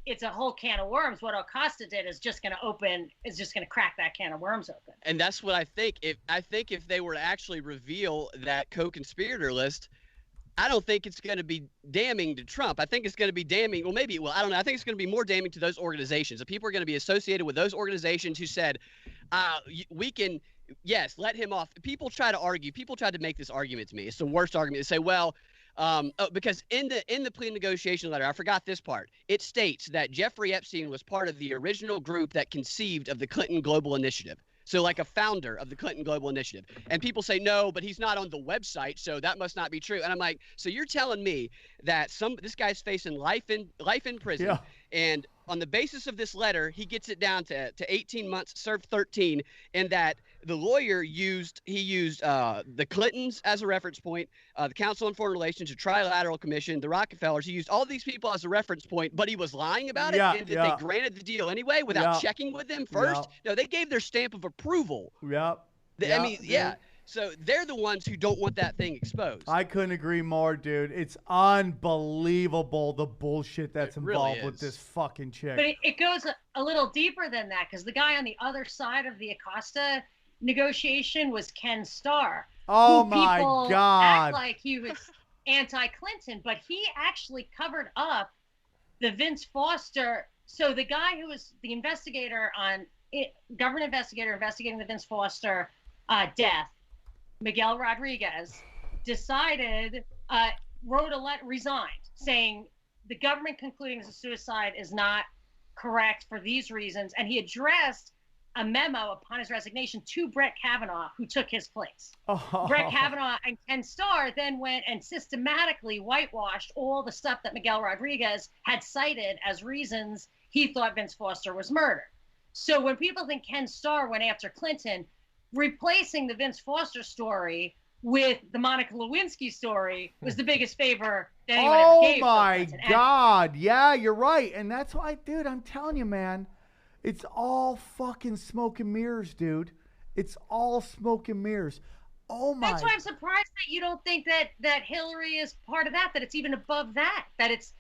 it's a whole can of worms. What Acosta did is just going to crack that can of worms open. And that's what I think. If they were to actually reveal that co-conspirator list, I don't think it's going to be damning to Trump. I think it's going to be damning. Well, maybe. Well, I don't know. I think it's going to be more damning to those organizations. The people are going to be associated with those organizations who said, we can, yes, let him off. People try to argue. People tried to make this argument to me. It's the worst argument. They say, well, because in the plea negotiation letter, I forgot this part. It states that Jeffrey Epstein was part of the original group that conceived of the Clinton Global Initiative. So like a founder of the Clinton Global Initiative. And people say, no, but he's not on the website, so that must not be true. And I'm like, so you're telling me that this guy's facing life in prison, yeah. And on the basis of this letter, he gets it down to 18 months, served 13, and that the lawyer used the Clintons as a reference point, the Council on Foreign Relations, the Trilateral Commission, the Rockefellers. He used all these people as a reference point, but he was lying about it, and they granted the deal anyway without checking with them first. No, they gave their stamp of approval. I mean, So they're the ones who don't want that thing exposed. I couldn't agree more, dude. It's unbelievable the bullshit that's involved with this fucking chick. But it goes a little deeper than that, because the guy on the other side of the Acosta negotiation was Ken Starr. Oh my God! Act like he was anti-Clinton, but he actually covered up the Vince Foster. So the guy who was the investigator government investigator investigating the Vince Foster death, Miguel Rodriguez, wrote a letter, resigned, saying the government concluding it's a suicide is not correct for these reasons, and he addressed a memo upon his resignation to Brett Kavanaugh, who took his place. Brett Kavanaugh and Ken Starr then went and systematically whitewashed all the stuff that Miguel Rodriguez had cited as reasons he thought Vince Foster was murdered. So when people think Ken Starr went after Clinton, replacing the Vince Foster story with the Monica Lewinsky story was the biggest favor that anyone ever gave. Oh my God. Yeah, you're right. And that's why, dude, I'm telling you, man, it's all fucking smoke and mirrors, dude. It's all smoke and mirrors. Oh my. That's why I'm surprised that you don't think that Hillary is part of that it's even above that it's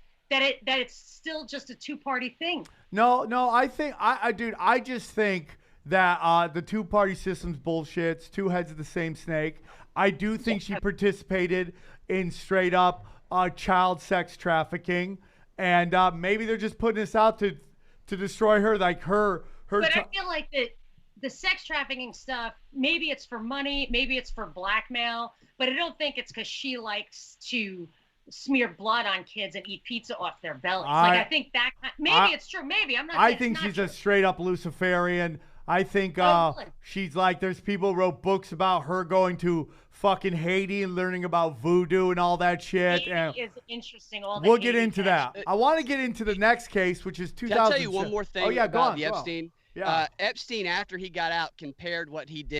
still just a two-party thing. No, I think I just think that the two-party system's bullshit. It's two heads of the same snake. I do think she participated in straight up child sex trafficking, and maybe they're just putting this out to destroy her, like her. But I feel like the sex trafficking stuff, maybe it's for money, maybe it's for blackmail, but I don't think it's because she likes to smear blood on kids and eat pizza off their bellies. I think that maybe it's true. Maybe I'm not. I think she's a straight up Luciferian. I think she's like, there's people who wrote books about her going to fucking Haiti and learning about voodoo and all that shit. Haiti is interesting. We'll get into that. I want to get into the next case, which is 2000. Can I tell you one more thing about the Epstein? Yeah. Epstein, after he got out, compared what he did